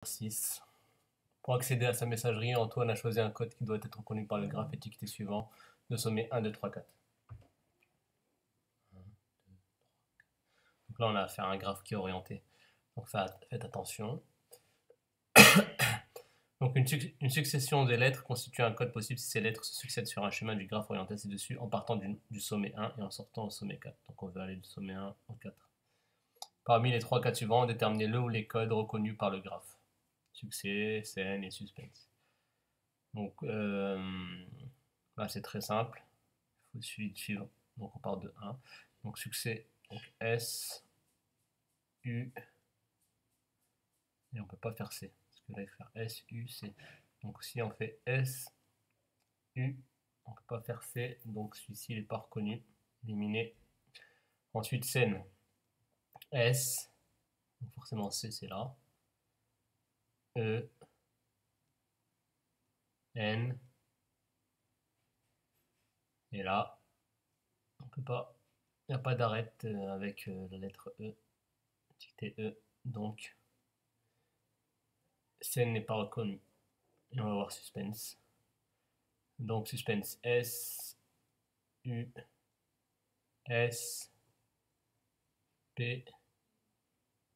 6. Pour accéder à sa messagerie, Antoine a choisi un code qui doit être reconnu par le graphe étiqueté suivant de sommet 1, 2, 3, 4. Donc là, on a affaire à un graphe qui est orienté. Donc faites attention. Donc une succession des lettres constitue un code possible si ces lettres se succèdent sur un chemin du graphe orienté ci-dessus en partant du sommet 1 et en sortant au sommet 4. Donc on veut aller du sommet 1 au 4. Parmi les trois cas suivants, déterminez le ou les codes reconnus par le graphe. Succès, scène et suspense. Donc là c'est très simple. Il faut suivre. Donc on part de 1. Donc succès, donc S, U, et on ne peut pas faire C. Parce que là il faut faire S, U, C. Donc si on fait S, U, on ne peut pas faire C. Donc celui-ci il n'est pas reconnu. Éliminé. Ensuite scène. S, donc forcément C c'est là. E, N, et là, on peut pas, il n'y a pas d'arrêt avec la lettre E, dictée E, donc scène n'est pas reconnue. Et on va voir suspense. Donc suspense S, U, S, P,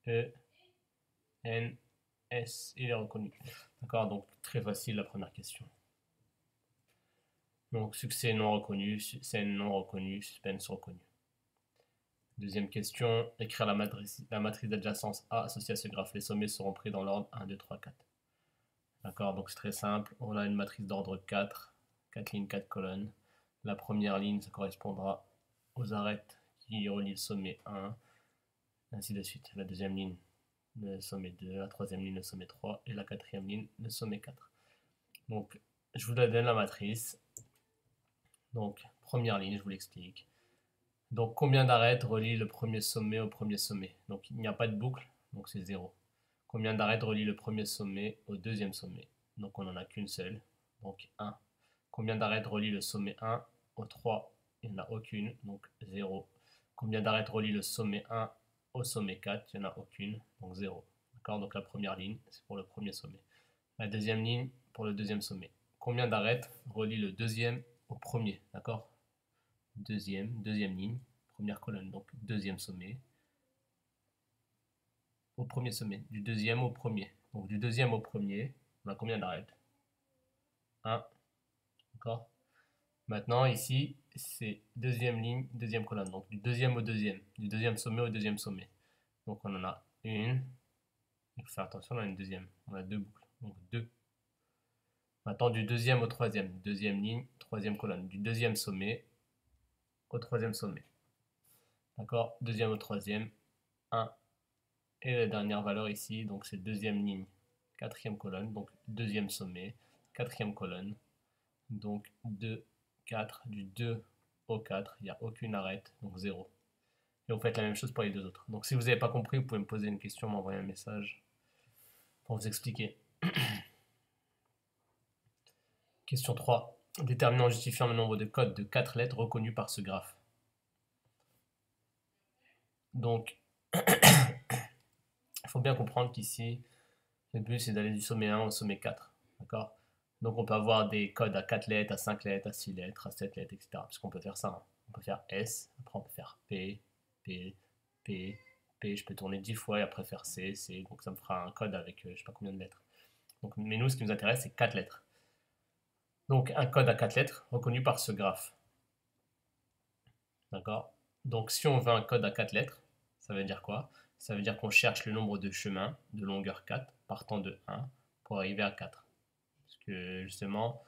E, N, S. Il est reconnu. D'accord, donc très facile la première question. Donc succès non reconnu, scène non reconnue, suspense reconnu. Deuxième question, écrire la matrice d'adjacence A associée à ce graphe. Les sommets seront pris dans l'ordre 1, 2, 3, 4. D'accord, donc c'est très simple. On a une matrice d'ordre 4, 4 lignes, 4 colonnes. La première ligne, ça correspondra aux arêtes qui relient le sommet 1, ainsi de suite. La deuxième ligne, le sommet 2, la troisième ligne, le sommet 3, et la quatrième ligne, le sommet 4. Donc, je vous donne la matrice. Donc, première ligne, je vous l'explique. Donc, combien d'arêtes relient le premier sommet au premier sommet? Donc, il n'y a pas de boucle, donc c'est 0. Combien d'arêtes relient le premier sommet au deuxième sommet? Donc, on n'en a qu'une seule, donc 1. Combien d'arêtes relient le sommet 1 au 3? Il n'y en a aucune, donc 0. Combien d'arêtes relient le sommet 1 au sommet 4? Il n'y en a aucune, donc 0. D'accord, donc la première ligne, c'est pour le premier sommet. La deuxième ligne, pour le deuxième sommet. Combien d'arêtes relient le deuxième au premier? D'accord, deuxième ligne, première colonne, donc deuxième sommet au premier sommet, du deuxième au premier. Donc du deuxième au premier, on a combien d'arêtes? 1. D'accord. Maintenant ici, c'est deuxième ligne, deuxième colonne. Donc du deuxième sommet au deuxième sommet. Donc on en a une. Il faut faire attention, on a une deuxième. On a deux boucles. Donc 2. Maintenant du deuxième au troisième. Deuxième ligne, troisième colonne. Du deuxième sommet au troisième sommet. D'accord. Deuxième au troisième, 1. Et la dernière valeur ici, donc c'est deuxième ligne, quatrième colonne, donc deuxième sommet, quatrième colonne, donc 2, 4, du 2 au 4, il n'y a aucune arête, donc 0. Et vous faites la même chose pour les deux autres. Donc si vous n'avez pas compris, vous pouvez me poser une question, m'envoyer un message pour vous expliquer. Question 3. Déterminant en justifiant le nombre de codes de 4 lettres reconnus par ce graphe. Donc, il faut bien comprendre qu'ici, le but c'est d'aller du sommet 1 au sommet 4. D'accord? Donc on peut avoir des codes à 4 lettres, à 5 lettres, à 6 lettres, à 7 lettres, etc. Puisqu'on peut faire ça. Hein. On peut faire S, après on peut faire P, P, P, P, je peux tourner 10 fois et après faire C, C. Donc ça me fera un code avec je ne sais pas combien de lettres. Donc, mais nous, ce qui nous intéresse, c'est 4 lettres. Donc un code à 4 lettres reconnu par ce graphe. D'accord? Donc si on veut un code à 4 lettres, ça veut dire quoi? Ça veut dire qu'on cherche le nombre de chemins de longueur 4 partant de 1 pour arriver à 4. Parce que justement,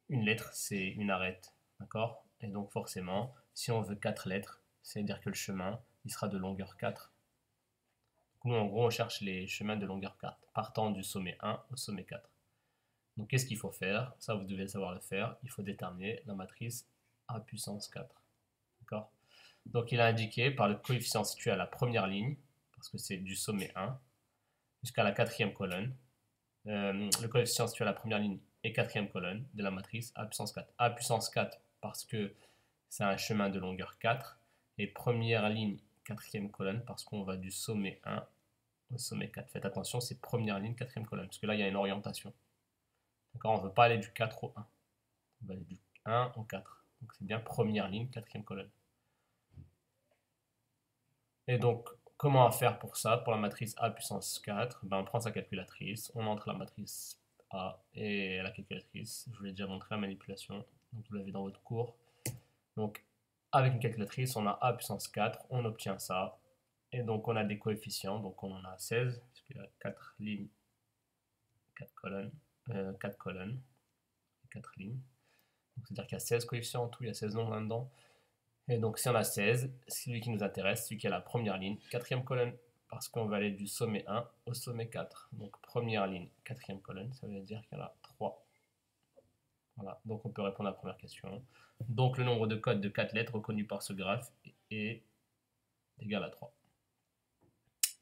une lettre, c'est une arête. D'accord? Et donc forcément, si on veut 4 lettres, c'est-à-dire que le chemin, il sera de longueur 4. Nous, en gros, on cherche les chemins de longueur 4, partant du sommet 1 au sommet 4. Donc qu'est-ce qu'il faut faire? Ça, vous devez savoir le faire. Il faut déterminer la matrice A puissance 4. D'accord? Donc il a indiqué par le coefficient situé à la première ligne, parce que c'est du sommet 1, jusqu'à la quatrième colonne. Le coefficient situé à la première ligne et quatrième colonne de la matrice A puissance 4. A puissance 4 parce que c'est un chemin de longueur 4. Et première ligne, quatrième colonne, parce qu'on va du sommet 1 au sommet 4. Faites attention, c'est première ligne, quatrième colonne, parce que là, il y a une orientation. D'accord, on ne veut pas aller du 4 au 1. On va aller du 1 au 4. Donc c'est bien première ligne, quatrième colonne. Et donc, comment faire pour ça? Pour la matrice A puissance 4, ben on prend sa calculatrice, on entre la matrice A et la calculatrice. Je vous l'ai déjà montré la manipulation, donc vous l'avez dans votre cours. Donc, avec une calculatrice, on a A puissance 4, on obtient ça. Et donc, on a des coefficients, donc on en a 16, puisqu'il y a 4 lignes, 4 colonnes, 4 colonnes, 4 lignes. C'est-à-dire qu'il y a 16 coefficients en tout, il y a 16 nombres là-dedans. Et donc, si on a 16, celui qui nous intéresse, celui qui a la première ligne, quatrième colonne, parce qu'on va aller du sommet 1 au sommet 4. Donc, première ligne, quatrième colonne, ça veut dire qu'il y en a 3. Voilà, donc on peut répondre à la première question. Donc, le nombre de codes de 4 lettres reconnu par ce graphe est égal à 3.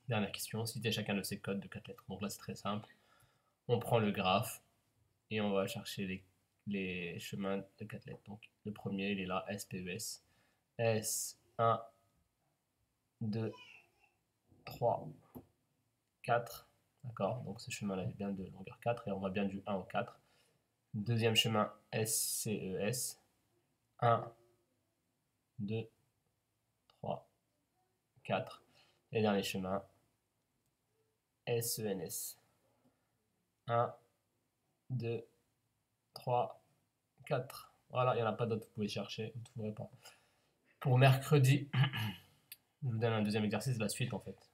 Dernière question, citez chacun de ces codes de 4 lettres. Donc là, c'est très simple. On prend le graphe et on va chercher les chemins de 4 lettres. Donc, le premier, il est là, SPES. S1, 2, 3, 4. D'accord, donc ce chemin-là est bien de longueur 4 et on va bien du 1 au 4. Deuxième chemin, SCES. 1, 2, 3, 4. Et dernier chemin, SENS. 1, 2, 3, 4. Voilà, il n'y en a pas d'autres, vous pouvez chercher, vous ne trouverez pas. Pour mercredi, je vous donne un deuxième exercice, la suite en fait.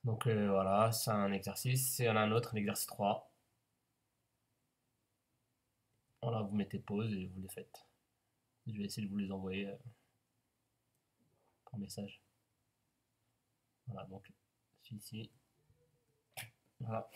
Donc voilà, c'est un exercice. Et on a un autre, l'exercice 3. Voilà, vous mettez pause et vous les faites. Je vais essayer de vous les envoyer par message. Voilà, donc ici. Voilà.